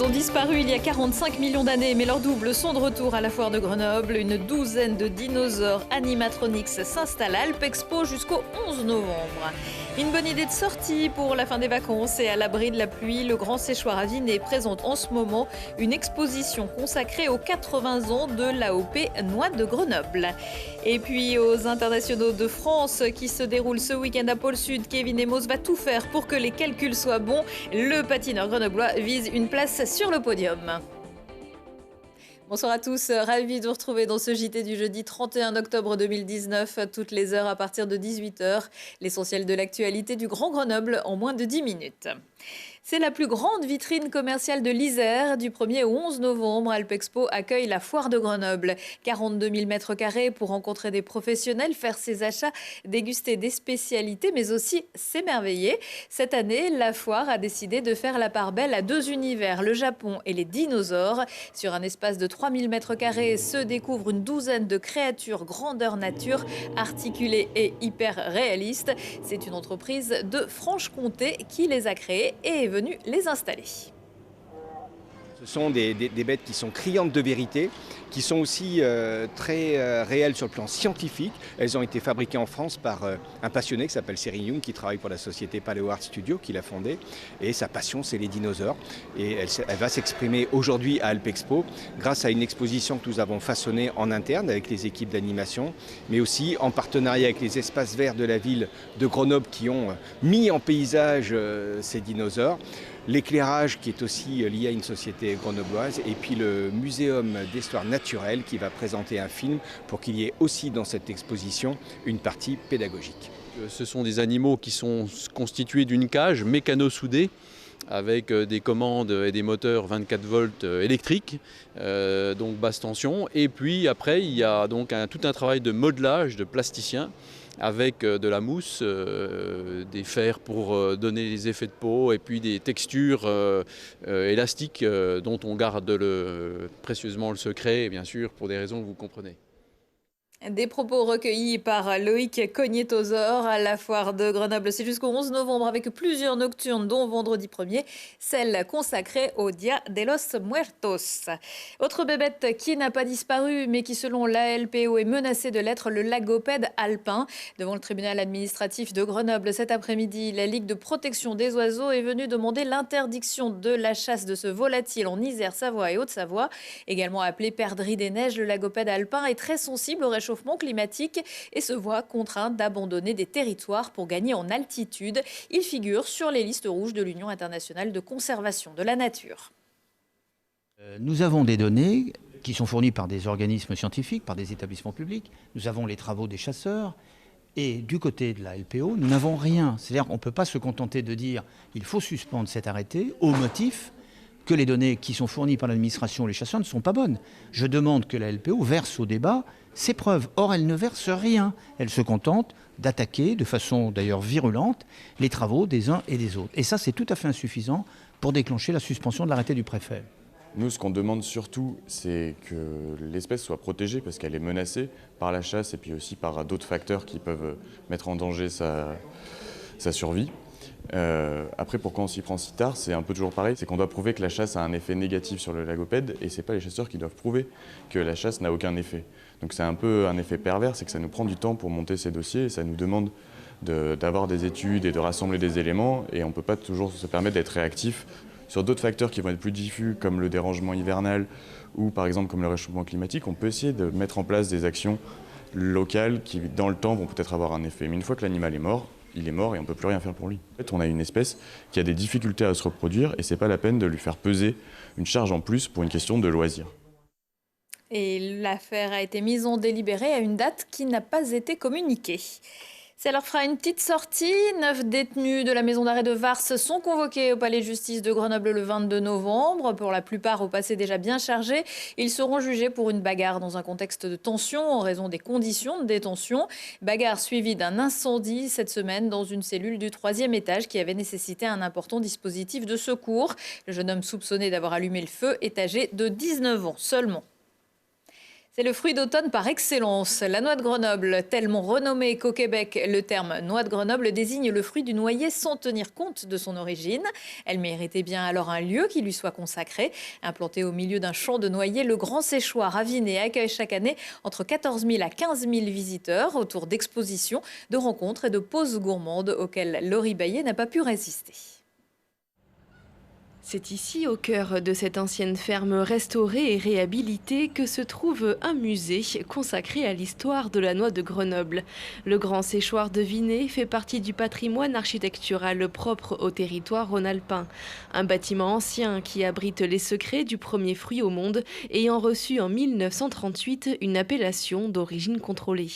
Ils ont disparu il y a 45 millions d'années, mais leurs doubles sont de retour à la foire de Grenoble. Une douzaine de dinosaures animatronics s'installent à Alpexpo jusqu'au 11 novembre. Une bonne idée de sortie pour la fin des vacances et à l'abri de la pluie. Le Grand Séchoir à Vinay présente en ce moment une exposition consacrée aux 80 ans de l'AOP Noix de Grenoble. Et puis aux internationaux de France qui se déroulent ce week-end à Pôle Sud, Kevin Emos va tout faire pour que les calculs soient bons. Le patineur grenoblois vise une place sur le podium. Bonsoir à tous, ravi de vous retrouver dans ce JT du jeudi 31 octobre 2019, toutes les heures à partir de 18h. L'essentiel de l'actualité du Grand Grenoble en moins de 10 minutes. C'est la plus grande vitrine commerciale de l'Isère. Du 1er au 11 novembre, Alpexpo accueille la foire de Grenoble. 42 000 mètres carrés pour rencontrer des professionnels, faire ses achats, déguster des spécialités, mais aussi s'émerveiller. Cette année, la foire a décidé de faire la part belle à deux univers, le Japon et les dinosaures. Sur un espace de 3 000 mètres carrés se découvre une douzaine de créatures grandeur nature, articulées et hyper réalistes. C'est une entreprise de Franche-Comté qui les a créées et est venue les installer. Ce sont des bêtes qui sont criantes de vérité, qui sont aussi très réelles sur le plan scientifique. Elles ont été fabriquées en France par un passionné qui s'appelle Cyril Young, qui travaille pour la société Paleo Art Studio, qu'il a fondée. Et sa passion, c'est les dinosaures. Et elle va s'exprimer aujourd'hui à Alpexpo grâce à une exposition que nous avons façonnée en interne avec les équipes d'animation, mais aussi en partenariat avec les espaces verts de la ville de Grenoble qui ont mis en paysage ces dinosaures. L'éclairage qui est aussi lié à une société grenobloise et puis le Muséum d'histoire naturelle qui va présenter un film pour qu'il y ait aussi dans cette exposition une partie pédagogique. Ce sont des animaux qui sont constitués d'une cage mécano-soudée avec des commandes et des moteurs 24 volts électriques, donc basse tension. Et puis après, il y a donc tout un travail de modelage de plasticien avec de la mousse, des fers pour donner les effets de peau et puis des textures élastiques dont on garde précieusement le secret, bien sûr, pour des raisons que vous comprenez. Des propos recueillis par Loïc Cognetosor à la foire de Grenoble. C'est jusqu'au 11 novembre avec plusieurs nocturnes, dont vendredi 1er, celle consacrée au Dia de los Muertos. Autre bébête qui n'a pas disparu, mais qui, selon l'ALPO, est menacée de l'être, le lagopède alpin. Devant le tribunal administratif de Grenoble cet après-midi, la Ligue de protection des oiseaux est venue demander l'interdiction de la chasse de ce volatile en Isère, Savoie et Haute-Savoie. Également appelé perdrix des neiges, le lagopède alpin est très sensible au réchauffement climatique et se voit contraint d'abandonner des territoires pour gagner en altitude. Il figure sur les listes rouges de l'Union internationale de conservation de la nature. Nous avons des données qui sont fournies par des organismes scientifiques, par des établissements publics. Nous avons les travaux des chasseurs. Et du côté de la LPO, nous n'avons rien. C'est-à-dire qu'on ne peut pas se contenter de dire qu'il faut suspendre cet arrêté au motif que les données qui sont fournies par l'administration et les chasseurs ne sont pas bonnes. Je demande que la LPO verse au débat ses preuves. Or, elle ne verse rien. Elle se contente d'attaquer, de façon d'ailleurs virulente, les travaux des uns et des autres. Et ça, c'est tout à fait insuffisant pour déclencher la suspension de l'arrêté du préfet. Nous, ce qu'on demande surtout, c'est que l'espèce soit protégée parce qu'elle est menacée par la chasse et puis aussi par d'autres facteurs qui peuvent mettre en danger sa survie. Après, pourquoi on s'y prend si tard, c'est un peu toujours pareil, c'est qu'on doit prouver que la chasse a un effet négatif sur le lagopède et c'est pas les chasseurs qui doivent prouver que la chasse n'a aucun effet. Donc c'est un peu un effet pervers, c'est que ça nous prend du temps pour monter ces dossiers et ça nous demande d'avoir des études et de rassembler des éléments et on ne peut pas toujours se permettre d'être réactif sur d'autres facteurs qui vont être plus diffus comme le dérangement hivernal ou par exemple comme le réchauffement climatique. On peut essayer de mettre en place des actions locales qui dans le temps vont peut-être avoir un effet. Mais une fois que l'animal est mort, il est mort et on ne peut plus rien faire pour lui. En fait, on a une espèce qui a des difficultés à se reproduire et ce n'est pas la peine de lui faire peser une charge en plus pour une question de loisir. Et l'affaire a été mise en délibéré à une date qui n'a pas été communiquée. Ça leur fera une petite sortie. 9 détenus de la maison d'arrêt de Vars sont convoqués au palais de justice de Grenoble le 22 novembre. Pour la plupart au passé déjà bien chargé. Ils seront jugés pour une bagarre dans un contexte de tension en raison des conditions de détention. Bagarre suivie d'un incendie cette semaine dans une cellule du 3e étage qui avait nécessité un important dispositif de secours. Le jeune homme soupçonné d'avoir allumé le feu est âgé de 19 ans seulement. C'est le fruit d'automne par excellence. La noix de Grenoble, tellement renommée qu'au Québec, le terme noix de Grenoble désigne le fruit du noyer sans tenir compte de son origine. Elle méritait bien alors un lieu qui lui soit consacré. Implanté au milieu d'un champ de noyer, le Grand Séchoir à Vinay accueille chaque année entre 14 000 à 15 000 visiteurs autour d'expositions, de rencontres et de pauses gourmandes auxquelles Laurie Baillet n'a pas pu résister. C'est ici, au cœur de cette ancienne ferme restaurée et réhabilitée, que se trouve un musée consacré à l'histoire de la noix de Grenoble. Le Grand Séchoir de Vinay fait partie du patrimoine architectural propre au territoire rhône-alpin. Un bâtiment ancien qui abrite les secrets du premier fruit au monde, ayant reçu en 1938 une appellation d'origine contrôlée.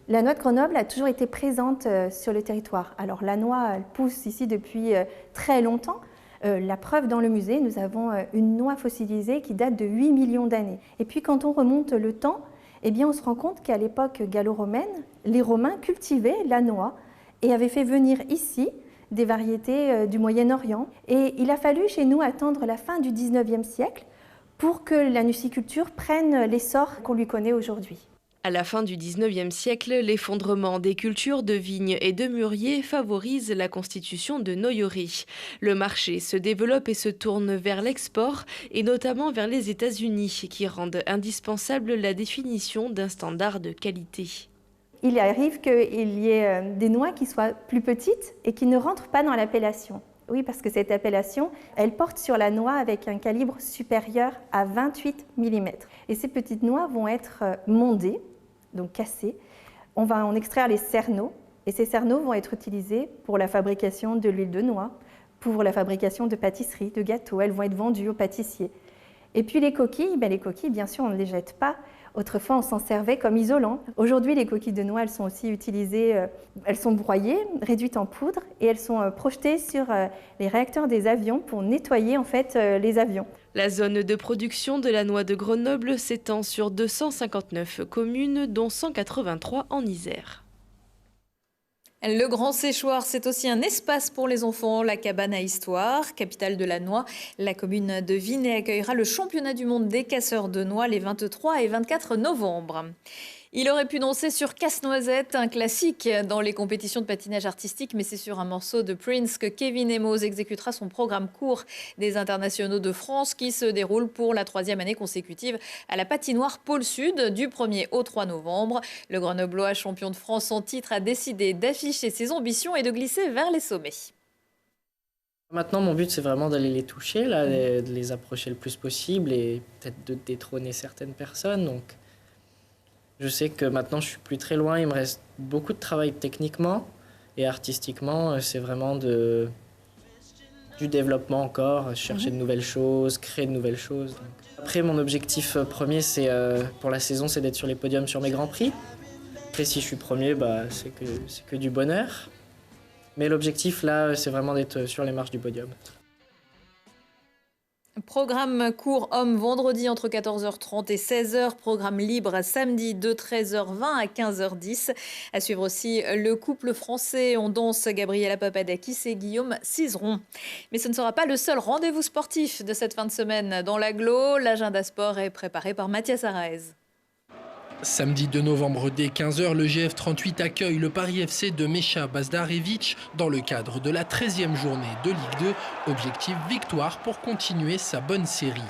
La noix de Grenoble a toujours été présente sur le territoire. Alors la noix, elle pousse ici depuis très longtemps. La preuve dans le musée, nous avons une noix fossilisée qui date de 8 millions d'années. Et puis quand on remonte le temps, eh bien, on se rend compte qu'à l'époque gallo-romaine, les Romains cultivaient la noix et avaient fait venir ici des variétés du Moyen-Orient. Et il a fallu chez nous attendre la fin du 19e siècle pour que la nuciculture prenne l'essor qu'on lui connaît aujourd'hui. À la fin du 19e siècle, l'effondrement des cultures de vignes et de mûriers favorise la constitution de noyeries. Le marché se développe et se tourne vers l'export, et notamment vers les États-Unis, qui rendent indispensable la définition d'un standard de qualité. Il arrive qu'il y ait des noix qui soient plus petites et qui ne rentrent pas dans l'appellation. Oui, parce que cette appellation, elle porte sur la noix avec un calibre supérieur à 28 mm. Et ces petites noix vont être mondées, donc cassées. On va en extraire les cerneaux, et ces cerneaux vont être utilisés pour la fabrication de l'huile de noix, pour la fabrication de pâtisseries, de gâteaux. Elles vont être vendues aux pâtissiers. Et puis les coquilles, bien sûr, on ne les jette pas. Autrefois, on s'en servait comme isolant. Aujourd'hui, les coquilles de noix, elles sont aussi utilisées, elles sont broyées, réduites en poudre, et elles sont projetées sur les réacteurs des avions pour nettoyer en fait les avions. La zone de production de la noix de Grenoble s'étend sur 259 communes, dont 183 en Isère. Le Grand Séchoir, c'est aussi un espace pour les enfants. La cabane à histoire, capitale de la noix. La commune de Vinay accueillera le championnat du monde des casseurs de noix les 23 et 24 novembre. Il aurait pu danser sur Casse-Noisette, un classique dans les compétitions de patinage artistique, mais c'est sur un morceau de Prince que Kevin Emos exécutera son programme court des internationaux de France qui se déroule pour la 3e année consécutive à la patinoire Pôle Sud du 1er au 3 novembre. Le Grenoblois, champion de France en titre, a décidé d'afficher ses ambitions et de glisser vers les sommets. Maintenant, mon but, c'est vraiment d'aller les toucher, là, de les approcher le plus possible et peut-être de détrôner certaines personnes. Donc, je sais que maintenant, je suis plus très loin. Il me reste beaucoup de travail techniquement et artistiquement. C'est vraiment du développement encore, chercher de nouvelles choses, créer de nouvelles choses. Donc. Après, mon objectif premier, pour la saison, c'est d'être sur les podiums sur mes Grands Prix. Après, si je suis premier, c'est que du bonheur. Mais l'objectif, là, c'est vraiment d'être sur les marches du podium. Programme court homme vendredi entre 14h30 et 16h. Programme libre samedi de 13h20 à 15h10. À suivre aussi le couple français en danse Gabriela Papadakis et Guillaume Cizeron. Mais ce ne sera pas le seul rendez-vous sportif de cette fin de semaine dans l'agglo. L'agenda sport est préparé par Mathias Araez. Samedi 2 novembre dès 15h, le GF38 accueille le Paris FC de Mecha Bazdarevic dans le cadre de la 13e journée de Ligue 2. Objectif victoire pour continuer sa bonne série.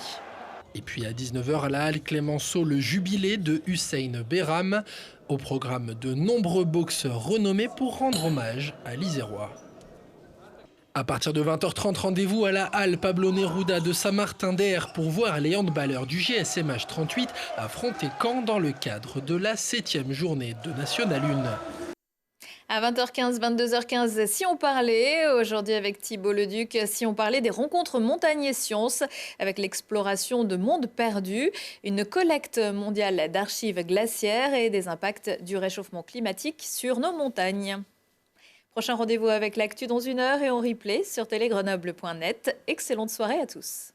Et puis à 19h à la Halle Clémenceau, le jubilé de Hussein Behram. Au programme de nombreux boxeurs renommés pour rendre hommage à l'Isérois. À partir de 20h30, rendez-vous à la Halle Pablo Neruda de Saint-Martin-d'Air pour voir les handballeurs du GSMH 38 affronter Caen dans le cadre de la 7e journée de National 1. À 20h15, 22h15, si on parlait, aujourd'hui avec Thibault Leduc, si on parlait des rencontres Montagne et Sciences avec l'exploration de mondes perdus, une collecte mondiale d'archives glaciaires et des impacts du réchauffement climatique sur nos montagnes. Prochain rendez-vous avec l'actu dans 1 heure et en replay sur télégrenoble.net. Excellente soirée à tous.